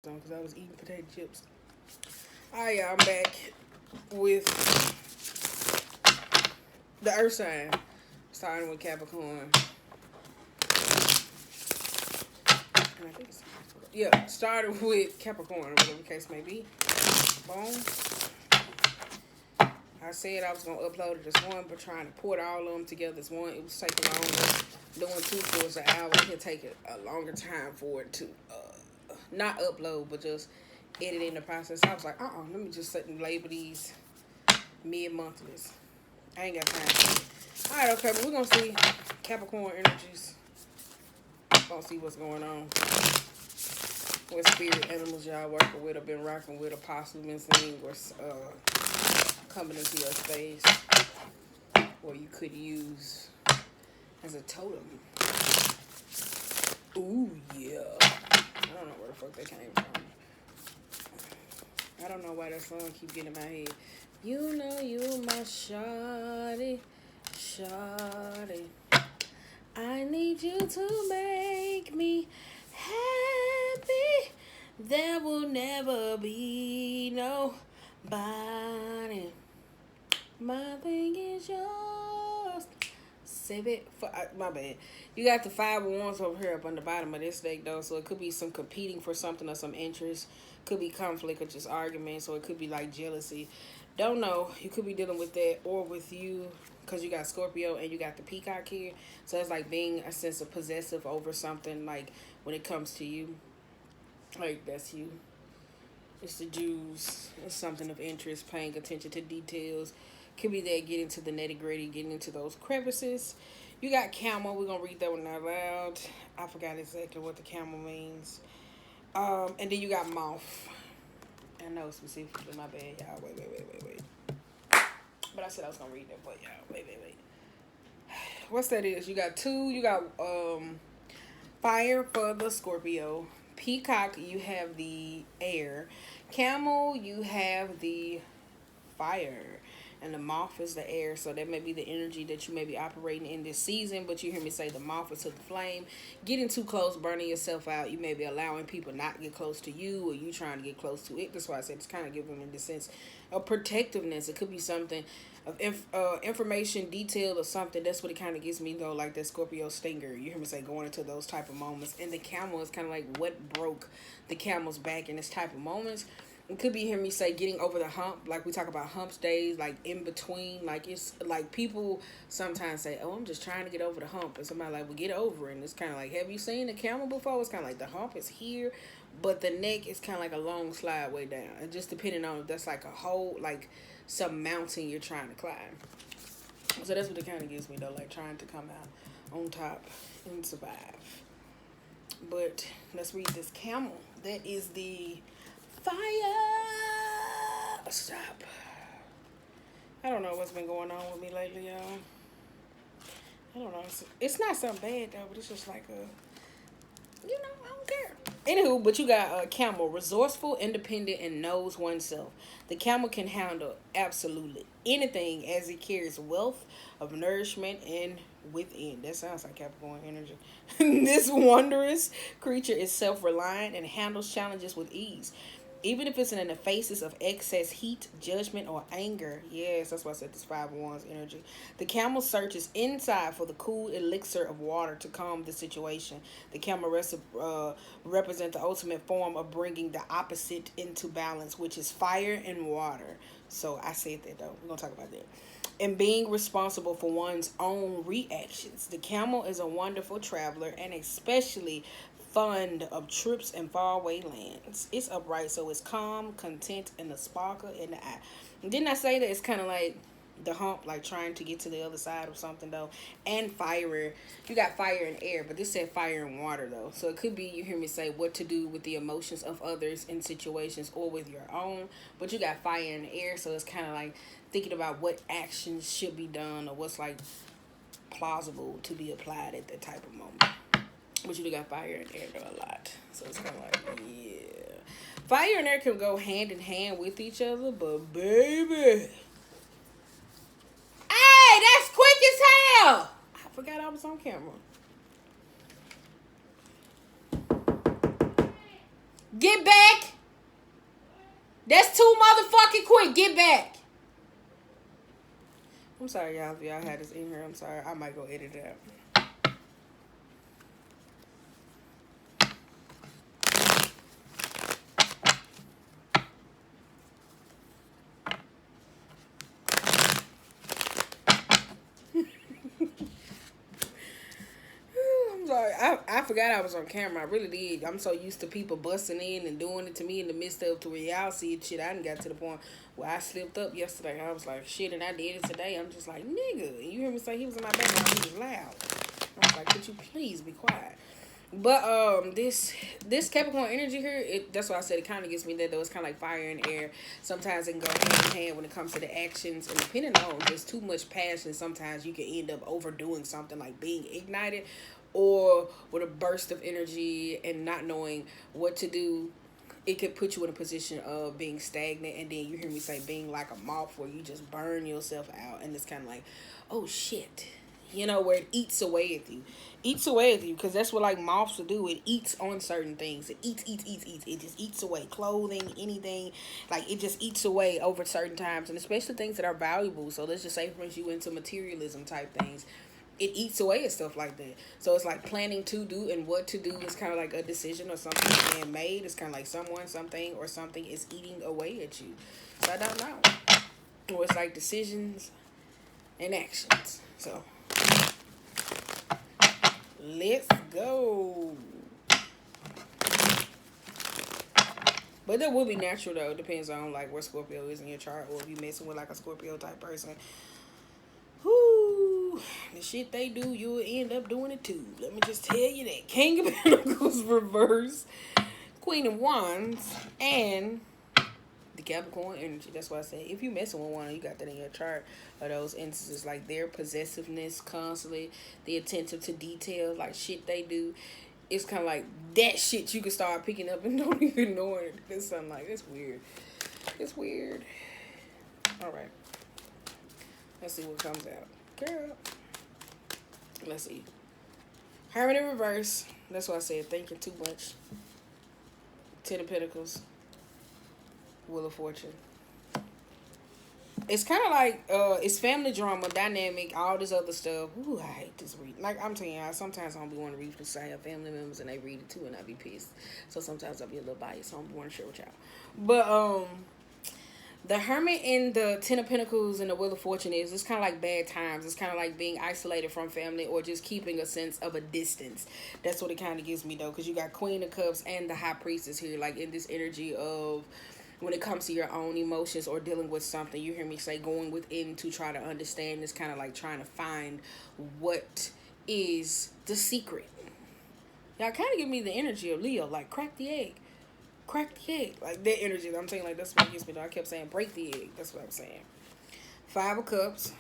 because I was eating potato chips. Alright, y'all, I'm back with the Earth sign, starting with Capricorn. And I think it's started with Capricorn, or whatever the case may be. Boom. I said I was gonna upload it as one, but trying to put all of them together as one, it was taking longer. Doing 2 for an hour, it can take a longer time for it to not upload, but just edit in the process. I was like, let me just sit and label these mid-monthlies. I ain't got time for it. Alright, okay, but we're gonna see Capricorn energies. Gonna see what's going on. What spirit animals y'all working with, or been rocking with, or possibly been seeing, or coming into your space, or you could use as a totem. Ooh, yeah. I don't know where the fuck that came from. I don't know why that song keep getting in my head. You know you my shawty, shawty. I need you to make me happy. There will never be nobody. My thing is yours. Save it for my bad. You got the 5 of Wands over here up on the bottom of this deck, though, so it could be some competing for something or some interest. Could be conflict or just arguments, or it could be like jealousy. Don't know. You could be dealing with that, or with you, because you got Scorpio and you got the Peacock here. So it's like being a sense of possessive over something, like when it comes to you. Like, that's you. It's the Jews. It's something of interest, paying attention to details. Could be that getting to the nitty gritty, getting into those crevices. You got camel. We're going to read that one out loud. I forgot exactly what the camel means. And then you got moth. I know specifically, my bad, y'all. Wait. But I said I was going to read that for y'all. Wait. What's that is? You got 2. You got fire for the Scorpio. Peacock, you have the air. Camel, you have the fire. And the moth is the air, so that may be the energy that you may be operating in this season. But you hear me say the moth is to the flame. Getting too close, burning yourself out. You may be allowing people not to get close to you, or you trying to get close to it. That's why I said it's kind of giving them the sense of protectiveness. It could be something of information, detail, or something. That's what it kind of gives me, though, like that Scorpio stinger. You hear me say going into those type of moments. And the camel is kind of like what broke the camel's back in this type of moments. It could be, hear me say, getting over the hump. Like we talk about humps days, like in between. Like it's like people sometimes say, I'm just trying to get over the hump. And somebody like, well, get over it. And it's kind of like, have you seen a camel before? It's kind of like the hump is here, but the neck is kind of like a long slide way down. And just depending on if that's like a whole, like some mountain you're trying to climb. So that's what it kind of gives me, though, like trying to come out on top and survive. But let's read this camel. That is the fire. Stop. I don't know what's been going on with me lately, y'all. I don't know. It's not something bad, though, but it's just like I don't care. Anywho, but you got a camel, resourceful, independent, and knows oneself. The camel can handle absolutely anything as it carries wealth of nourishment and within. That sounds like Capricorn energy. This wondrous creature is self-reliant and handles challenges with ease. Even if it's in the faces of excess heat, judgment, or anger. Yes, that's why I said this 5 of Wands energy. The camel searches inside for the cool elixir of water to calm the situation. The camel represent the ultimate form of bringing the opposite into balance, which is fire and water. So I said that, though. We're going to talk about that. And being responsible for one's own reactions. The camel is a wonderful traveler and especially fond of trips and faraway lands. It's upright, so it's calm, content, and a sparkle in the eye. And didn't I say that it's kind of like the hump, like trying to get to the other side of something, though? And fire. You got fire and air, but this said fire and water, though. So it could be, you hear me say, what to do with the emotions of others in situations or with your own. But you got fire and air, so it's kind of like thinking about what actions should be done or what's like plausible to be applied at that type of moment. But you got fire and air a lot. So it's kind of like, yeah. Fire and air can go hand in hand with each other, but baby. Hey, that's quick as hell. I forgot I was on camera. Get back. That's too motherfucking quick. Get back. I'm sorry, y'all. If y'all had this in here, I'm sorry. I might go edit it out. I'm sorry. I forgot I was on camera. I really did. I'm so used to people busting in and doing it to me in the midst of to where y'all see it. Shit, I didn't got to the point where I slipped up yesterday. I was like, shit, and I did it today. I'm just like, nigga. And you hear me say he was in my background. He was loud. I was like, could you please be quiet? But this Capricorn energy here, that's why I said it kind of gets me there though. It's kind of like fire and air. Sometimes it can go hand in hand when it comes to the actions, and depending on just too much passion, sometimes you can end up overdoing something like being ignited, or with a burst of energy and not knowing what to do. It could put you in a position of being stagnant, and then you hear me say being like a moth where you just burn yourself out, and it's kind of like, oh shit. You know, where it eats away at you. Eats away at you, because that's what, like, moths will do. It eats on certain things. It eats. It just eats away. Clothing, anything. Like, it just eats away over certain times. And especially things that are valuable. So, let's just say, for instance, you into materialism type things. It eats away at stuff like that. So, it's like planning to do and what to do is kind of like a decision or something being made. It's kind of like someone, something, or something is eating away at you. So, I don't know. Or it's like decisions and actions. So... let's go. But that will be natural though. It depends on like where Scorpio is in your chart, or if you messing with like a Scorpio type person. Whoo, the shit they do, you'll end up doing it too. Let me just tell you that. King of Pentacles reverse, Queen of Wands, and the Capricorn energy. That's why I say if you messing with one and you got that in your chart, or those instances like their possessiveness constantly, the attention to details, like shit they do, it's kind of like that shit you can start picking up and don't even know it. It's something like, it's weird. It's weird. All right. Let's see what comes out. Girl. Let's see. Hermit in reverse. That's why I said thinking too much. Ten of Pentacles. Wheel of Fortune. It's kind of like it's family drama, dynamic, all this other stuff. Ooh, I hate this read. Like I'm telling y'all, sometimes I don't be wanting to read for I have family members and they read it too, and I be pissed. So sometimes I'll be a little biased. So I don't want to share with y'all. But the Hermit and the Ten of Pentacles and the Wheel of Fortune it's kind of like bad times. It's kind of like being isolated from family or just keeping a sense of a distance. That's what it kind of gives me though, because you got Queen of Cups and the High Priestess here, like in this energy of when it comes to your own emotions or dealing with something. You hear me say going within to try to understand. It's kind of like trying to find what is the secret. Y'all kind of give me the energy of Leo, like crack the egg. Crack the egg. Like that energy. I'm saying like that's what gives me though. I kept saying break the egg. That's what I'm saying. Five of Cups.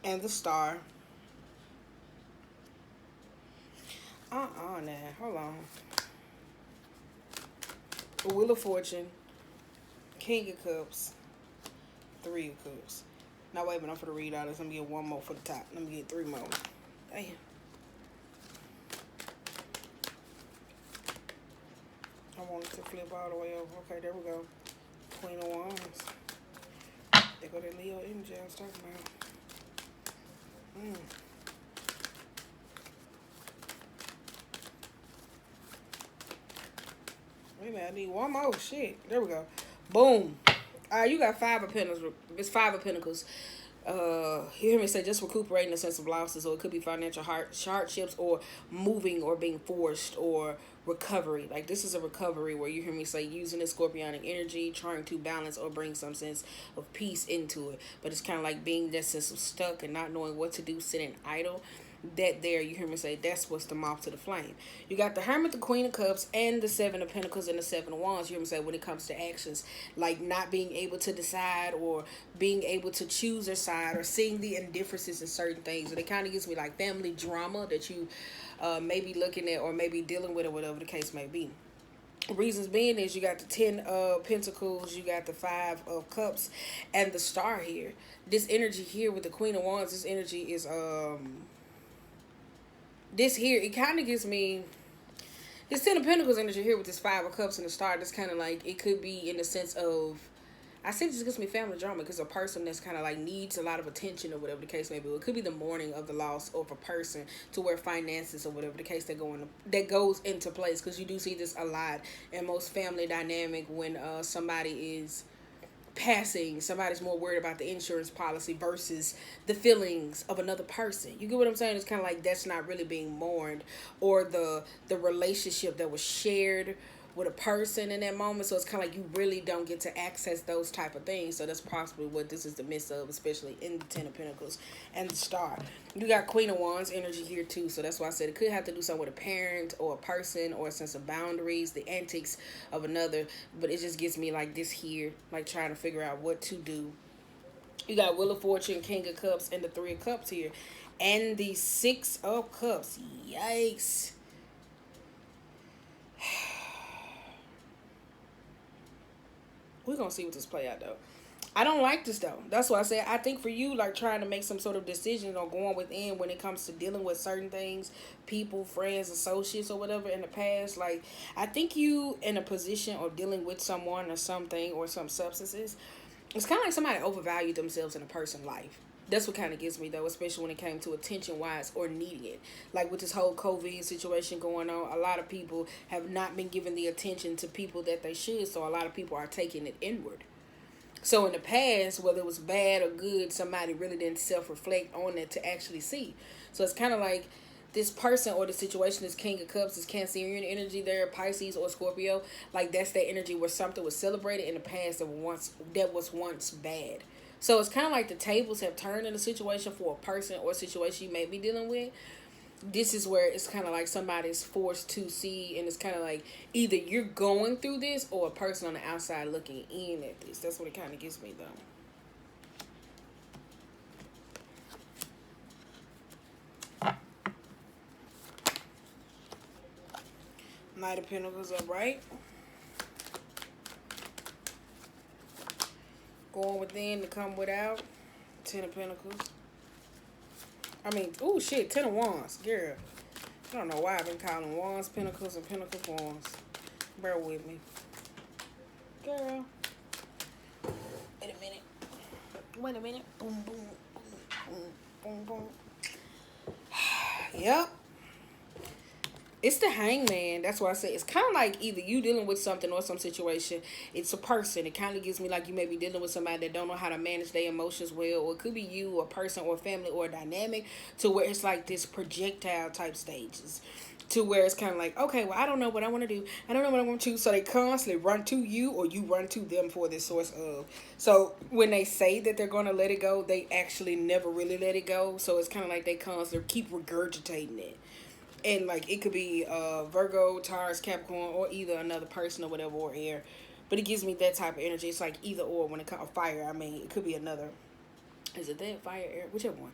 And the Star. Now. Hold on. The Wheel of Fortune. King of Cups. Three of Cups. Now wait a minute, I'm gonna read all this. Let me get one more for the top. Let me get three more. Damn. I wanted to flip all the way over. Okay, there we go. Queen of Wands. There go that Leo energy I was talking about. Wait a minute, I need one more. Shit. There we go. Boom. You got Five of Pentacles. It's Five of Pentacles. You hear me say just recuperating a sense of losses, or it could be financial hardships, or moving, or being forced, or recovery. Like this is a recovery where you hear me say using the Scorpionic energy, trying to balance or bring some sense of peace into it. But it's kind of like being that sense of stuck and not knowing what to do, sitting idle. That there, you hear me say, that's what's the moth to the flame. You got the Hermit, the Queen of Cups, and the Seven of Pentacles and the Seven of Wands. You hear me say when it comes to actions, like not being able to decide or being able to choose a side or seeing the indifferences in certain things. And it kind of gives me like family drama that you may be looking at or maybe dealing with or whatever the case may be. Reasons being is you got the 10 of Pentacles, you got the 5 of Cups, and the Star here. This energy here with the Queen of Wands, this energy is this here, it kind of gives me this 10 of Pentacles energy here with this 5 of Cups and the Star. That's kind of like, it could be in the sense of, I say this gives me family drama because a person that's kind of like needs a lot of attention or whatever the case may be. It could be the mourning of the loss of a person to where finances or whatever the case that goes into place, because you do see this a lot in most family dynamic when somebody is passing. Somebody's more worried about the insurance policy versus the feelings of another person. You get what I'm saying? It's kind of like that's not really being mourned, or the relationship that was shared with a person in that moment. So it's kind of like you really don't get to access those type of things. So that's possibly what this is the midst of, especially in the 10 of Pentacles and the Star. You got Queen of Wands energy here too. So that's why I said it could have to do something with a parent or a person or a sense of boundaries, the antics of another. But it just gives me like this here, like trying to figure out what to do. You got Wheel of Fortune, King of Cups, and the 3 of Cups here. And the 6 of Cups. Yikes. We're going to see what this play out, though. I don't like this, though. That's why I say I think for you, like, trying to make some sort of decision or going within when it comes to dealing with certain things, people, friends, associates, or whatever in the past, like, I think you in a position of dealing with someone or something or some substances, it's kind of like somebody overvalued themselves in a person's life. That's what kind of gets me, though, especially when it came to attention-wise or needing it. Like with this whole COVID situation going on, a lot of people have not been giving the attention to people that they should, so a lot of people are taking it inward. So in the past, whether it was bad or good, somebody really didn't self-reflect on it to actually see. So it's kind of like this person or the situation, this King of Cups, this Cancerian energy there, Pisces or Scorpio, like that's that energy where something was celebrated in the past that was once bad. So it's kind of like the tables have turned in a situation for a person or a situation you may be dealing with. This is where it's kind of like somebody's forced to see, and it's kind of like either you're going through this or a person on the outside looking in at this. That's what it kind of gives me, though. Knight of Pentacles upright. Going within to come without. 10 of Pentacles. I mean, oh shit, 10 of Wands. Girl. I don't know why I've been calling Wands, Pentacles, and Pentacles Wands. Bear with me. Girl. Wait a minute. Wait a minute. Boom, boom, boom, boom, boom, boom. Yep. It's the Hangman. That's why I say it's kind of like either you dealing with something or some situation. It's a person. It kind of gives me like you may be dealing with somebody that don't know how to manage their emotions well. Or it could be you or a person or a family or a dynamic to where it's like this projectile type stages. To where it's kind of like, okay, well, I don't know what I want to do. I don't know what I want to. So they constantly run to you or you run to them for this source of. So when they say that they're going to let it go, they actually never really let it go. So it's kind of like they constantly keep regurgitating it. And like it could be Virgo, Taurus, Capricorn, or either another person or whatever, or air. But it gives me that type of energy. It's like either or when it comes to fire. I mean, it could be another. Is it that fire, air, whichever one.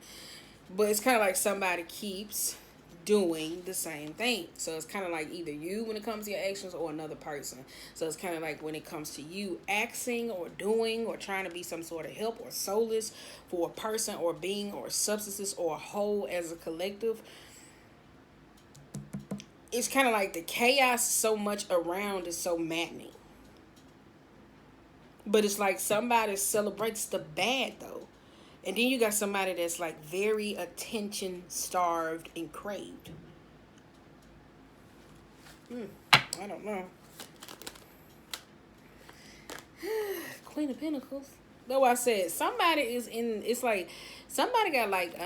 But it's kind of like somebody keeps doing the same thing. So it's kind of like either you when it comes to your actions or another person. So it's kind of like when it comes to you acting or doing or trying to be some sort of help or solace for a person or being or substances or a whole as a collective. It's kind of like the chaos so much around is so maddening. But it's like somebody celebrates the bad, though. And then you got somebody that's like very attention starved and craved. I don't know. Queen of Pentacles. Though I said somebody is in, it's like somebody got like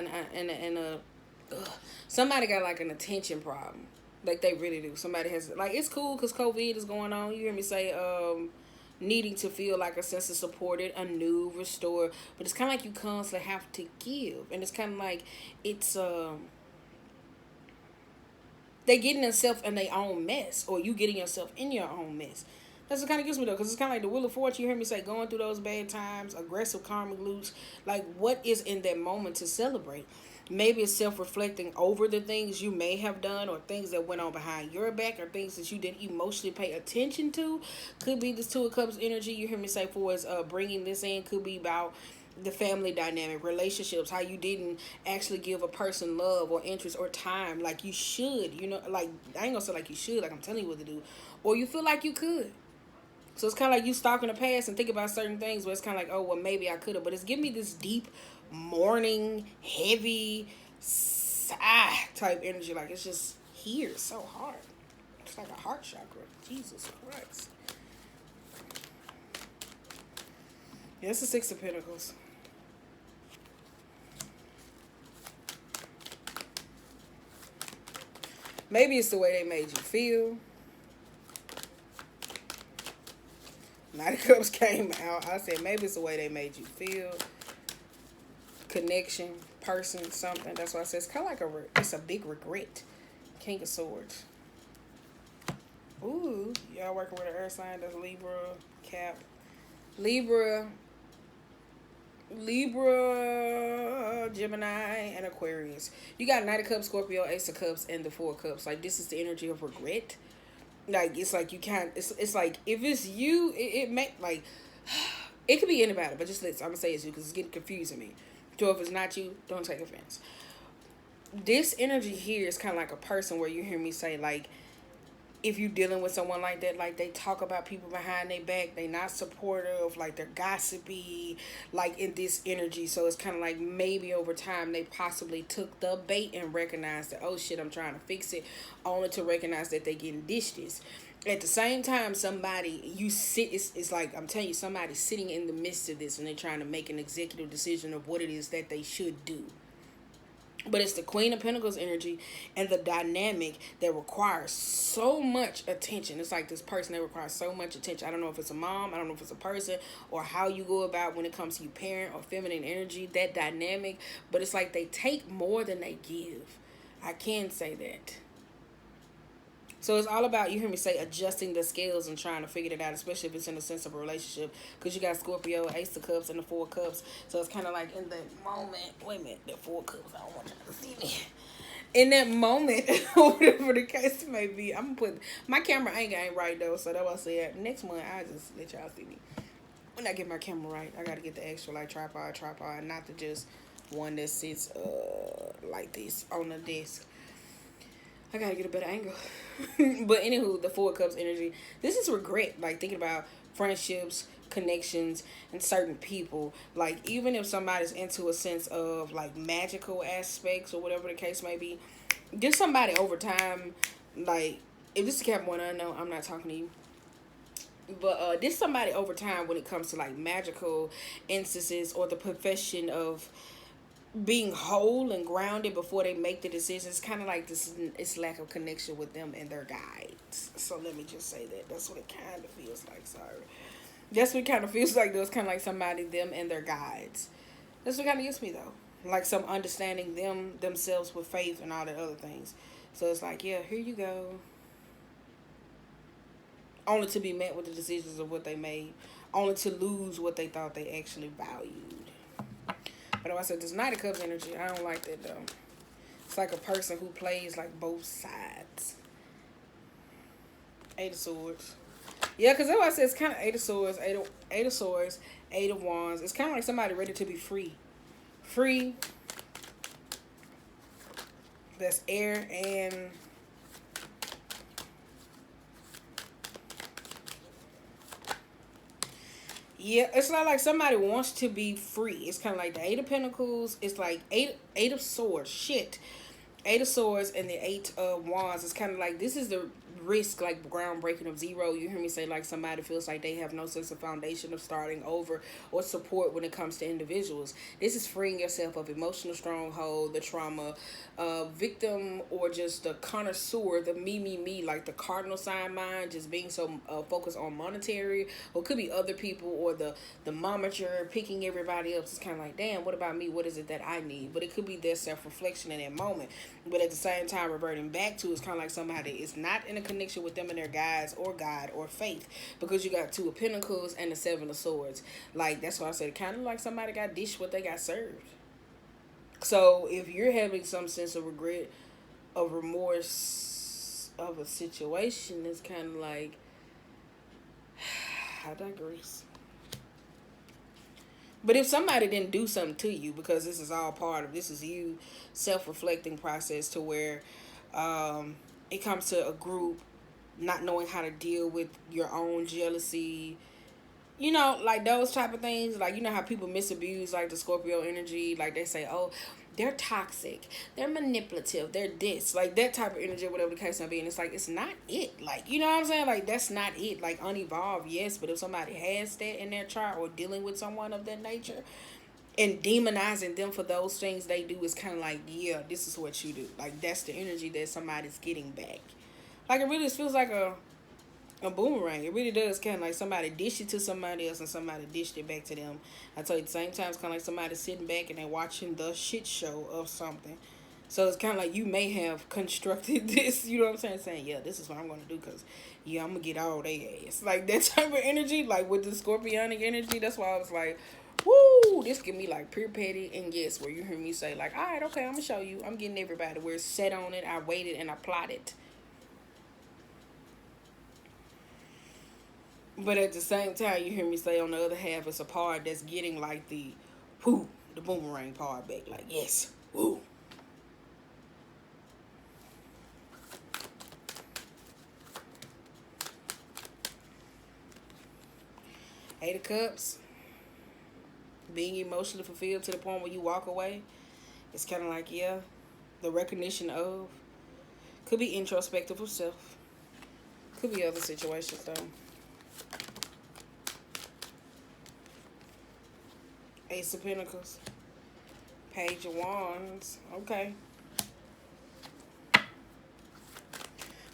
somebody got like an attention problem. Like they really do. Somebody has, like, it's cool because COVID is going on. You hear me say needing to feel like a sense of supported, anew, restored. But it's kind of like you constantly have to give. And it's kind of like it's they getting themselves in their own mess, or you getting yourself in your own mess. That's what kind of gives me though, because it's kind of like the Wheel of Fortune. You hear me say going through those bad times, aggressive karmic loops. Like, what is in that moment to celebrate? Maybe it's self-reflecting over the things you may have done, or things that went on behind your back, or things that you didn't emotionally pay attention to. Could be this Two of Cups energy. You hear me say for us bringing this in. Could be about the family dynamic, relationships, how you didn't actually give a person love or interest or time like you should. You know, like, I ain't gonna say like you should, like I'm telling you what to do, or you feel like you could. So it's kind of like you stalking the past and think about certain things where it's kind of like, oh, well, maybe I could have. But it's giving me this deep, mourning, heavy, sigh type energy. Like, it's just here so hard. It's like a heart chakra. Jesus Christ. Yeah, it's the Six of Pentacles. Maybe it's the way they made you feel. Knight of Cups came out. I said maybe it's the way they made you feel. Connection, person, something. That's why I said it's kind of like it's a big regret. King of Swords. Ooh, y'all working with an earth sign. That's Libra, Cap. Libra, Gemini, and Aquarius. You got Knight of Cups, Scorpio, Ace of Cups, and the Four of Cups. Like, this is the energy of regret. Like, it's like you can't, it's like, if it's you, it may, like, it could be anybody, but just I'm going to say it's you, because it's getting confusing me. So if it's not you, don't take offense. This energy here is kind of like a person where you hear me say, like, if you're dealing with someone like that, like, they talk about people behind their back, they not supportive, like, they're gossipy, like, in this energy. So it's kind of like maybe over time they possibly took the bait and recognized that, oh shit, I'm trying to fix it, only to recognize that they getting dished this. At the same time, somebody, it's like, I'm telling you, somebody's sitting in the midst of this and they're trying to make an executive decision of what it is that they should do. But it's the Queen of Pentacles energy and the dynamic that requires so much attention. It's like this person that requires so much attention. I don't know if it's a mom, I don't know if it's a person, or how you go about when it comes to your parent or feminine energy, that dynamic. But it's like they take more than they give. I can say that. So it's all about, you hear me say, adjusting the scales and trying to figure it out, especially if it's in the sense of a relationship. Because you got Scorpio, Ace of Cups, and the Four of Cups. So it's kind of like in the moment. Wait a minute, the Four of Cups. I don't want y'all to see me. In that moment, whatever the case may be, I'm going to put, my camera ain't right though. So that's why I said next month, I'll just let y'all see me. When I get my camera right, I got to get the extra like tripod, not the just one that sits like this on the desk. I gotta get a better angle. But anywho, the Four of Cups energy. This is regret. Like, thinking about friendships, connections, and certain people. Like, even if somebody's into a sense of, like, magical aspects or whatever the case may be, just somebody over time, like, if this is Capricorn unknown, I'm not talking to you. But this somebody over time when it comes to, like, magical instances or the profession of being whole and grounded before they make the decisions. It's kind of like this, it's lack of connection with them and their guides. So let me just say that that's what it kind of feels like. Sorry, that's what it kind of feels like though. It's kind of like somebody, them and their guides. That's what kind of gets me though, like some understanding themselves with faith and all the other things. So it's like, yeah, here you go, only to be met with the decisions of what they made, only to lose what they thought they actually valued. But like I said, this Knight of Cups energy, I don't like that though. It's like a person who plays like both sides. Eight of Swords. Yeah, because that's why I said it's kind of Eight of Swords, Eight of Swords, Eight of Wands. It's kind of like somebody ready to be free. Free. That's air and... yeah, it's not like somebody wants to be free. It's kind of like the Eight of Pentacles. It's like eight of Swords. Shit. Eight of Swords and the Eight of Wands. It's kind of like, this is the risk, like groundbreaking of zero. You hear me say, like, somebody feels like they have no sense of foundation of starting over or support when it comes to individuals. This is freeing yourself of emotional stronghold, the trauma, victim, or just the connoisseur, the me, like the cardinal sign mind, just being so focused on monetary, or it could be other people, or the momager picking everybody else. It's kind of like, damn, what about me? What is it that I need? But it could be their self-reflection in that moment. But at the same time, reverting back to, it's kind of like somebody is not in a connection with them and their guides or God or faith, because you got Two of Pentacles and the Seven of Swords. Like, that's why I said, kind of like somebody got dished what they got served. So if you're having some sense of regret, of remorse of a situation, it's kind of like, I digress. But if somebody didn't do something to you, because this is all part of, this is you self-reflecting process, to where it comes to a group not knowing how to deal with your own jealousy, you know, like those type of things. Like, you know how people misabuse like the Scorpio energy, like they say, oh, they're toxic, they're manipulative, they're this, like that type of energy, whatever the case may be. And it's like, it's not it. Like, you know what I'm saying? Like, that's not it. Like, unevolved, yes, but if somebody has that in their chart, or dealing with someone of that nature and demonizing them for those things they do, is kind of like, yeah, this is what you do. Like, that's the energy that somebody's getting back. Like, it really just feels like a boomerang. It really does. Kind of like somebody dished it to somebody else and somebody dished it back to them. I tell you, at the same time, it's kind of like somebody sitting back and they're watching the shit show of something. So it's kind of like you may have constructed this, you know what I'm saying, yeah, this is what I'm going to do, because, yeah, I'm going to get all they ass. Like, that type of energy, like with the Scorpionic energy. That's why I was like, woo, this give me like pure petty. And yes, where you hear me say like, all right, okay, I'm going to show you. I'm getting everybody. We're set on it. I waited and I plotted. But at the same time, you hear me say on the other half, it's a part that's getting like the boomerang part back. Like, yes, woo. Eight of Cups. Being emotionally fulfilled to the point where you walk away. It's kind of like, yeah, the recognition of. Could be introspective of self. Could be other situations though. Ace of Pentacles. Page of Wands. Okay.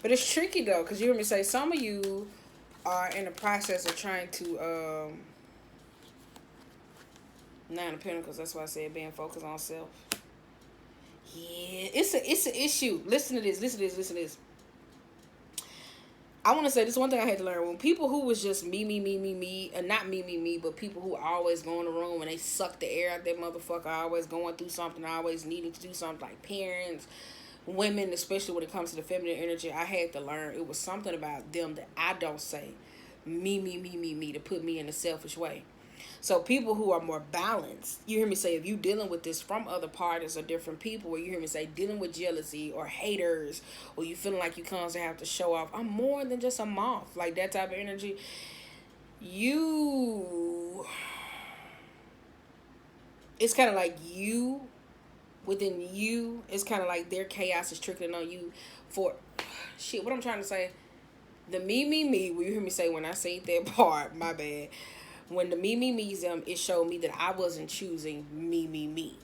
But it's tricky though, because you hear me say some of you are in the process of trying to Nine of Pentacles. That's why I said being focused on self. Yeah, it's an issue. Listen to this. I want to say this one thing I had to learn. When people who was just me, and not me, but people who always go in the room and they suck the air out that motherfucker, always going through something, always needing to do something, like parents, women, especially when it comes to the feminine energy, I had to learn it was something about them that I don't say me to put me in a selfish way. So people who are more balanced, you hear me say, if you dealing with this from other parties or different people, where you hear me say dealing with jealousy or haters, or you feeling like you constantly have to show off, I'm more than just a moth, like that type of energy, it's kind of like you, within you, it's kind of like their chaos is trickling on you for, shit, what I'm trying to say, the me, where you hear me say, when I say that part, my bad, when the me's them, it showed me that I wasn't choosing me.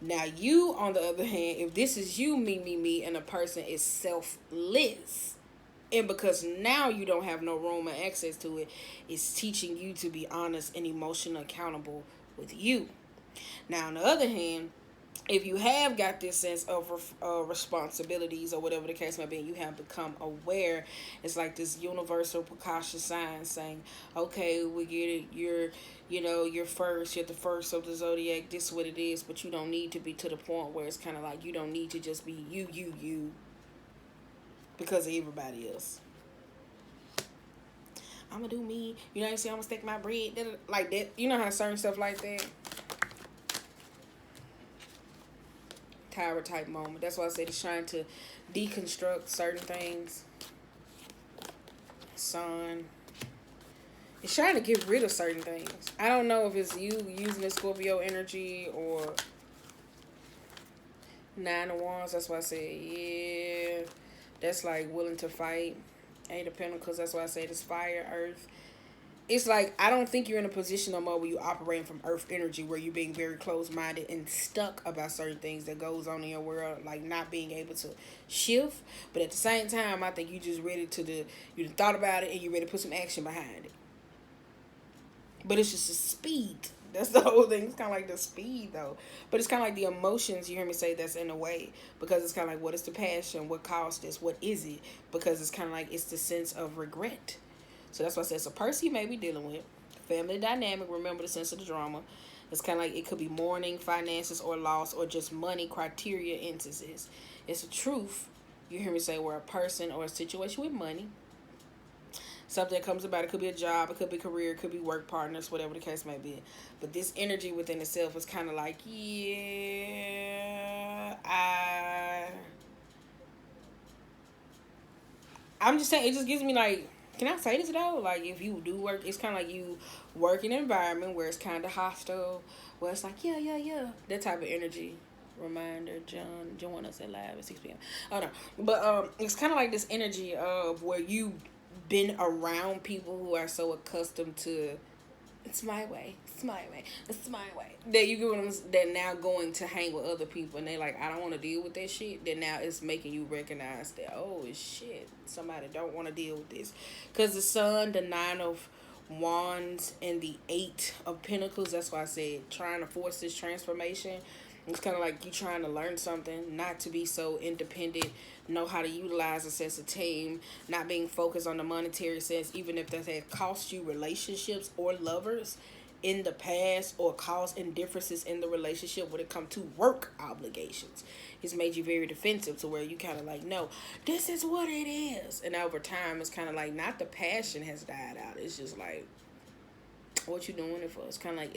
Now you, on the other hand, if this is you, me, and a person is selfless, and because now you don't have no room or access to it, it's teaching you to be honest and emotional accountable with you. Now, on the other hand, if you have got this sense of responsibilities or whatever the case may be, you have become aware, it's like this universal precaution sign saying, okay, we get it, you're first, you're the first of the zodiac, this is what it is, but you don't need to be to the point where it's kind of like you don't need to just be you because of everybody else. I'm gonna do me, you know what I'm saying, I'm gonna stick my bread, like that, you know how certain stuff like that. Tower type moment. That's why I said it's trying to deconstruct certain things. Sun. It's trying to get rid of certain things. I don't know if it's you using the Scorpio energy or Nine of Wands. That's why I said, yeah. That's like willing to fight. Eight of Pentacles. That's why I said it's fire, earth. It's like, I don't think you're in a position no more where you're operating from earth energy, where you're being very close-minded and stuck about certain things that goes on in your world, like not being able to shift. But at the same time, I think you just ready to you thought about it and you're ready to put some action behind it. But it's just a speed That's the whole thing. It's kind of like the speed, though. But it's kind of like the emotions, you hear me say, that's in the way. Because it's kind of like, what is the passion? What caused this? What is it? Because it's kind of like, it's the sense of regret. So that's why I said it's a person you may be dealing with. Family dynamic, remember the sense of the drama. It's kind of like it could be mourning, finances, or loss, or just money, criteria, instances. It's a truth, you hear me say, where a person or a situation with money, something that comes about, it could be a job, it could be career, it could be work partners, whatever the case may be. But this energy within itself is kind of like, yeah, I'm just saying, it just gives me like, can I say this though? Like, if you do work, it's kind of like you work in an environment where it's kind of hostile, where it's like, yeah, that type of energy. Reminder, join us at live at 6 p.m. Oh no, but it's kind of like this energy of where you been around people who are so accustomed to it's my way, it's my way, it's my way. That you get them that now going to hang with other people and they like, I don't want to deal with that shit. Then now it's making you recognize that, oh shit, somebody don't want to deal with this. Because the sun, the 9 of Wands, and the 8 of Pentacles, that's why I said trying to force this transformation. It's kind of like you trying to learn something, not to be so independent, know how to utilize a sense of team, not being focused on the monetary sense, even if that had cost you relationships or lovers in the past, or caused indifferences in the relationship when it comes to work obligations. It's made you very defensive to where you kind of like, no, this is what it is. And over time, it's kind of like, not the passion has died out. It's just like, what you doing it for? It's kind of like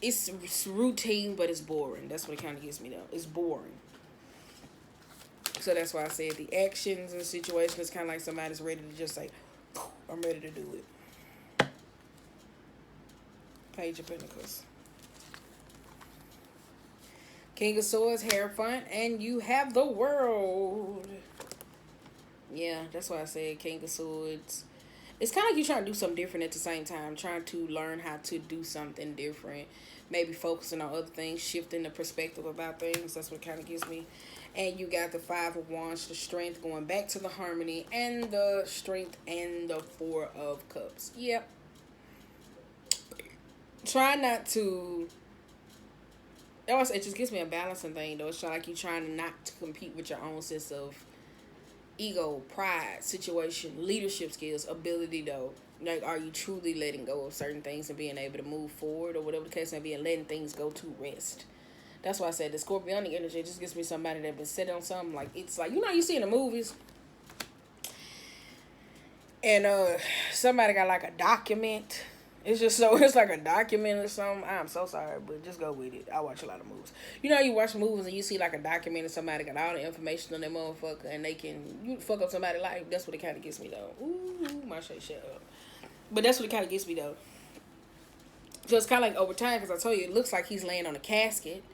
it's routine, but it's boring. That's what it kind of gets me though. It's boring. So that's why I said the actions and situations is kind of like somebody's ready to just say, I'm ready to do it. Page of Pentacles. King of Swords, Hierophant, and you have the World. Yeah, that's why I said King of Swords. It's kind of like you're trying to do something different at the same time. Trying to learn how to do something different. Maybe focusing on other things. Shifting the perspective about things. That's what kind of gives me. And you got the 5 of Wands. The Strength. Going back to the Harmony. And the Strength. And the 4 of Cups. Yep. Try not to... It just gives me a balancing thing, though. It's like you're trying not to compete with your own sense of ego, pride, situation, leadership skills, ability though. Like, are you truly letting go of certain things and being able to move forward, or whatever the case may be, and letting things go to rest? That's why I said the Scorpionic energy just gives me somebody that been sitting on something. Like, it's like, you see in the movies, and somebody got like a document. It's just so, it's like a document or something. I'm so sorry, but just go with it. I watch a lot of movies. You watch movies and you see like a document and somebody got all the information on that motherfucker and you fuck up somebody's life. That's what it kind of gets me though. Ooh, my shit, shut up. But that's what it kind of gets me though. So it's kind of like over time, because I told you, it looks like he's laying on a casket.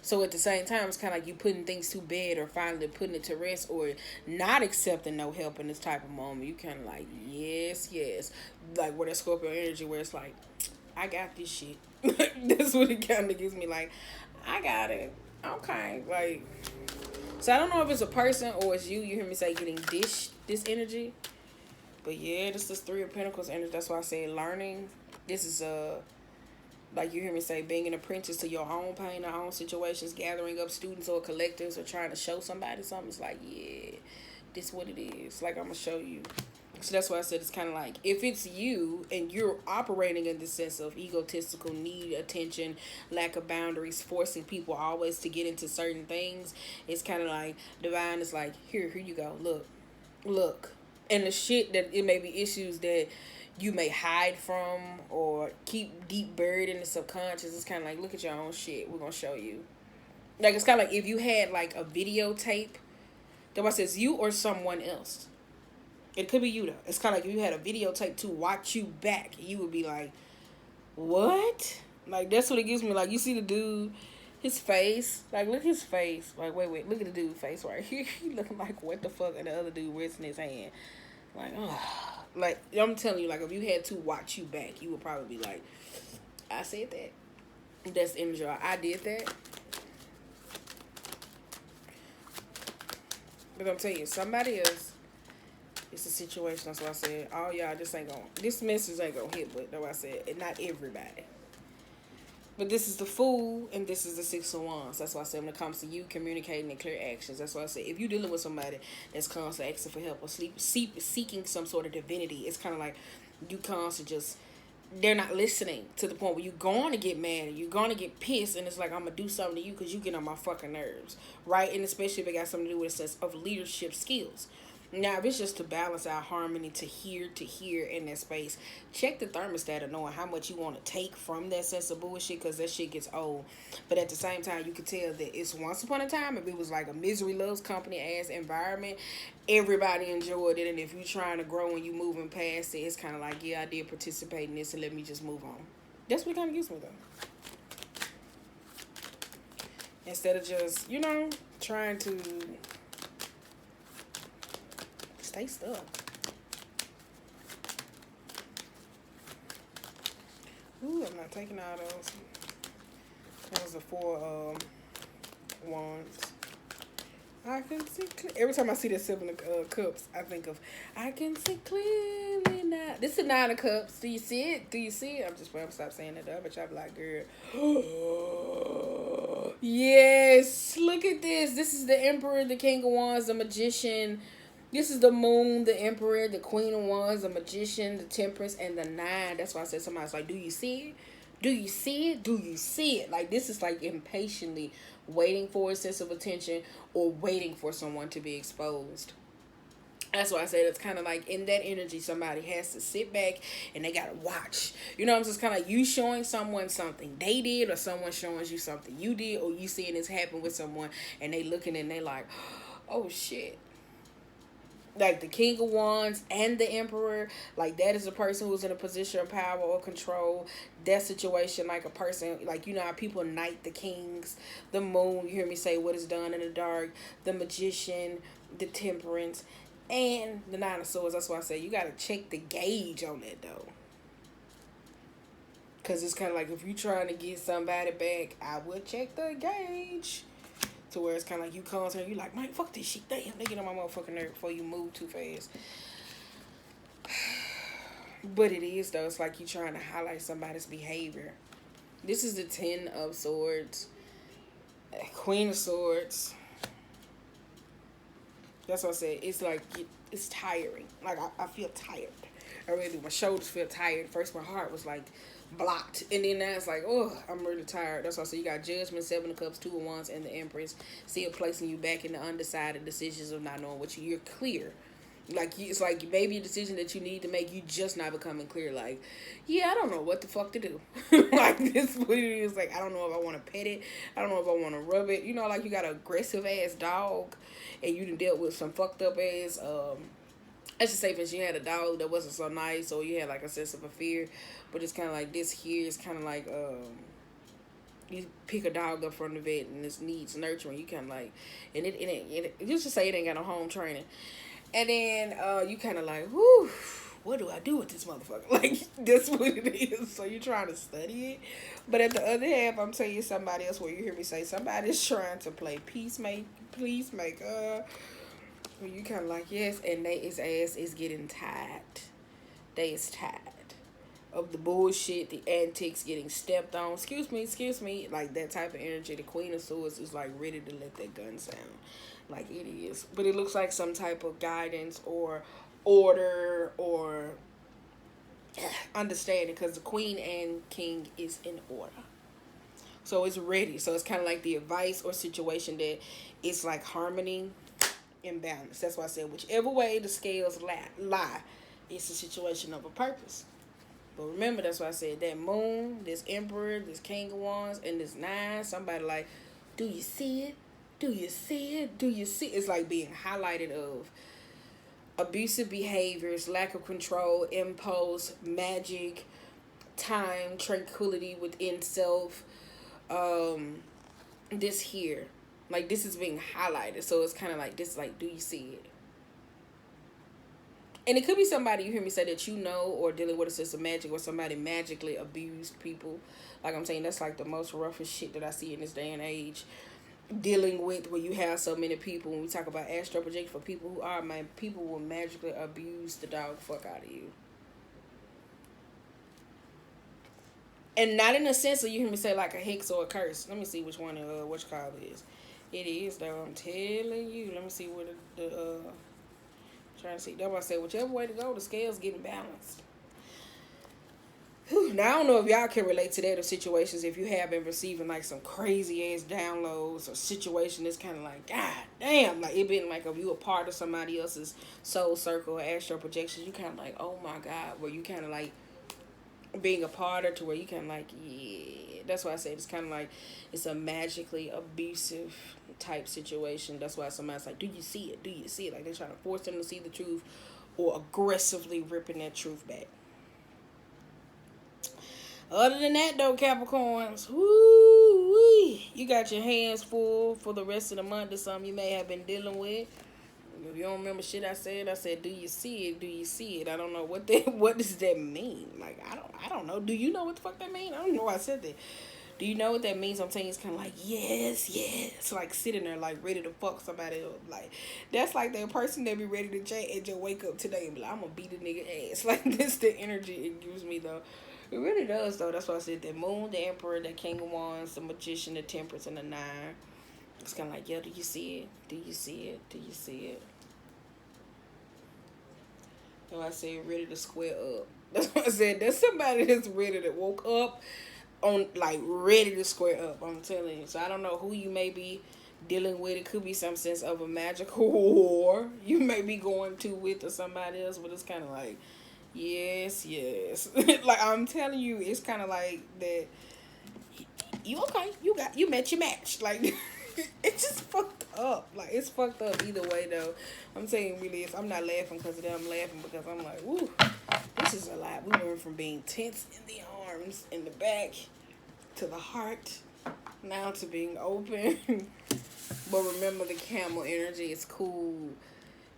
So at the same time, it's kind of like you putting things to bed, or finally putting it to rest, or not accepting no help in this type of moment. You kind of like, yes. Like where that Scorpio energy, where it's like, I got this shit. That's what it kind of gives me, like, I got it. Okay. Like, so I don't know if it's a person or it's you. You hear me say getting this energy. But yeah, this is 3 of Pentacles energy. That's why I say learning. This is like you hear me say, being an apprentice to your own pain, our own situations, gathering up students or collectives, or trying to show somebody something. It's like, yeah, this is what it is. Like, I'm going to show you. So that's why I said it's kind of like, if it's you and you're operating in this sense of egotistical need, attention, lack of boundaries, forcing people always to get into certain things, it's kind of like divine is like, here you go. Look. And the shit that it may be issues that you may hide from or keep deep buried in the subconscious. It's kind of like, look at your own shit. We're going to show you. Like, it's kind of like if you had like a videotape that was says you or someone else. It could be you though. It's kind of like if you had a videotape to watch you back, you would be like, what? Like, that's what it gives me. Like, you see the dude, his face. Like, look at his face. Like, wait. Look at the dude's face right here. He looking like, what the fuck? And the other dude resting his hand. Like, oh. Like, I'm telling you, like, if you had to watch you back, you would probably be like, I said that. That's energy. I did that. But I'm telling you, somebody else, it's a situation. That's why I said, oh, y'all, this message ain't gonna hit. But that's why I said, not everybody. But this is the Fool, and this is the Six of Wands. That's why I say when it comes to you communicating and clear actions. That's why I say if you're dealing with somebody that's constantly asking for help or seeking some sort of divinity, it's kind of like you constantly just they're not listening to the point where you're going to get mad and you're going to get pissed, and it's like I'm gonna do something to you because you get on my fucking nerves, right? And especially if it got something to do with a sense of leadership skills. Now, if it's just to balance our harmony to hear in that space, check the thermostat of knowing how much you want to take from that sense of bullshit because that shit gets old. But at the same time, you can tell that it's once upon a time, if it was like a misery loves company ass environment, everybody enjoyed it. And if you're trying to grow and you moving past it, it's kind of like, yeah, I did participate in this and let me just move on. That's what kind of gets me though. Instead of just, trying to stay stuck. Ooh, I'm not taking all those. That was the 4 wands. I can see every time I see that 7 of cups, I think of I can see clearly now. This is 9 of cups. Do you see it? I'm just going to stop saying that though, but y'all be like, girl. Yes, look at this. This is the Emperor, the King of Wands, the Magician. This is the Moon, the Emperor, the Queen of Wands, the Magician, the Temperance, and the 9. That's why I said somebody's like, do you see it? Do you see it? Do you see it? Like, this is like impatiently waiting for a sense of attention or waiting for someone to be exposed. That's why I said it's kind of like in that energy, somebody has to sit back and they got to watch. I'm just kind of like you showing someone something they did or someone showing you something you did or you seeing this happen with someone and they looking and they like, oh shit. Like the King of Wands and the Emperor, like that is a person who's in a position of power or control. That situation, like a person, like how people knight the kings, the Moon, you hear me say what is done in the dark, the Magician, the Temperance, and the 9 of Swords. That's why I say you got to check the gauge on that though. Because it's kind of like if you're trying to get somebody back, I would check the gauge. To where it's kind of like you come and you like, man, fuck this shit. Damn, they get on my motherfucking nerve before you move too fast. But it is, though. It's like you trying to highlight somebody's behavior. This is the 10 of Swords. Queen of Swords. That's what I said. It's like, it's tiring. Like, I feel tired. I really do. My shoulders feel tired. First, my heart was like blocked. And then now it's like, oh, I'm really tired. That's why I say you got Judgment, 7 of Cups, 2 of Wands, and the Empress. Still placing you back in the undecided decisions of not knowing what you're clear. Like, it's like maybe a decision that you need to make, you just not becoming clear. Like, yeah, I don't know what the fuck to do. Like, this is what it is. Like, I don't know if I want to pet it. I don't know if I want to rub it. Like you got an aggressive ass dog and you done dealt with some fucked up ass, I should say if you had a dog that wasn't so nice or you had like a sense of a fear, but it's kind of like this here is kind of like you pick a dog up from the vet and this needs nurturing. You kind of like, and it just to say it ain't got no home training, and then you kind of like, whoo, what do I do with this motherfucker? Like that's what it is. So you're trying to study it, but at the other half, I'm telling you somebody else where you hear me say somebody's trying to play peacemaker. You kind of like, yes, and his ass is getting tired. They is tired of the bullshit, the antics, getting stepped on. Excuse me. Like that type of energy. The Queen of Swords is like ready to let that gun sound. Like it is. But it looks like some type of guidance or order or understanding because the Queen and King is in order. So it's ready. So it's kind of like the advice or situation that it's like harmony and balance. That's why I said whichever way the scales lie, it's a situation of a purpose. But remember, that's why I said that Moon, this Emperor, this King of Wands, and this 9, somebody like, do you see it? Do you see it? Do you see it? It's like being highlighted of abusive behaviors, lack of control, impulse, magic, time, tranquility within self. This here. Like, this is being highlighted. So it's kind of like, this, like, do you see it? And it could be somebody you hear me say that you know or dealing with a sense of magic or somebody magically abused people. Like I'm saying, that's like the most roughest shit that I see in this day and age. Dealing with where you have so many people. When we talk about astral projection for people who are, man, people will magically abuse the dog fuck out of you. And not in a sense of you hear me say like a hex or a curse. Let me see which one which card it is. It is though. I'm telling you. Let me see what the trying to see. That's why I say whichever way to go, the scale's getting balanced. Whew. Now I don't know if y'all can relate to that of situations if you have been receiving like some crazy ass downloads or situation that's kind of like god damn, like it been like if you a part of somebody else's soul circle or astral projections, you kind of like oh my god, where you kind of like being a part of to where you kind of like yeah. That's why I say it's kind of like it's a magically abusive type situation. That's why somebody's like, do you see it? Do you see it? Like they're trying to force them to see the truth or aggressively ripping that truth back. Other than that, though, Capricorns, woo, you got your hands full for the rest of the month or something you may have been dealing with. If you don't remember shit I said, do you see it? Do you see it? I don't know what does that mean? Like, I don't know. Do you know what the fuck that mean? I don't know why I said that. Do you know what that means? I'm saying it's kind of like, yes. Like, sitting there, like, ready to fuck somebody up. Like, that's like that person that be ready to change and just wake up today and be like, I'm gonna beat a nigga ass. Like, this the energy it gives me, though. It really does, though. That's why I said the moon, the emperor, the king of wands, the magician, the temperance, and the nine. It's kind of like, yo, do you see it? Do you see it? Do you see it? So I said, ready to square up. That's what I said. There's somebody that's ready to woke up on, like, ready to square up. I'm telling you. So I don't know who you may be dealing with. It could be some sense of a magical war you may be going to with or somebody else, but it's kind of like, yes. Like, I'm telling you, it's kind of like that. You okay? You met your match. Like, it's just fucked up. Like, it's fucked up either way, though. I'm saying really, I'm not laughing because of that. I'm laughing because I'm like, woo, this is a lot. We went from being tense in the arms, in the back, to the heart, now to being open. But remember, the camel energy is cool.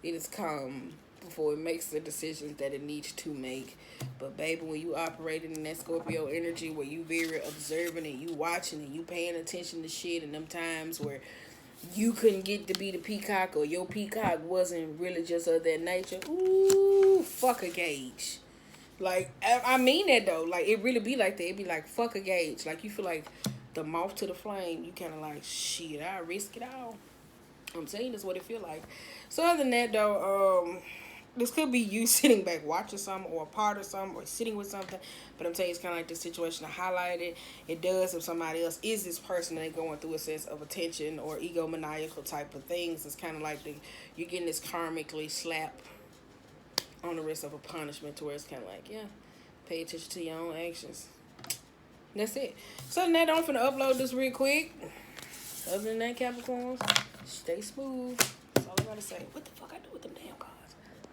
It is calm before it makes the decisions that it needs to make. But baby, when you operating in that Scorpio energy where you very observant and you watching and you paying attention to shit, and them times where you couldn't get to be the peacock or your peacock wasn't really just of that nature, ooh, fuck a gauge. Like, I mean that though. Like, it really be like that. It be like, fuck a gauge. Like, you feel like the moth to the flame. You kind of like, shit, I risk it all. I'm saying that's what it feel like. So other than that though, this could be you sitting back watching something or a part of something or sitting with something. But I'm telling you, it's kind of like the situation I highlighted. It does if somebody else is this person and they're going through a sense of attention or egomaniacal type of things. It's kind of like you're getting this karmically slap on the wrist of a punishment to where it's kind of like, yeah, pay attention to your own actions. That's it. So other than that, I'm finna upload this real quick. Other than that, Capricorns, stay smooth. That's all I gotta say. What the fuck I do with them damn cards?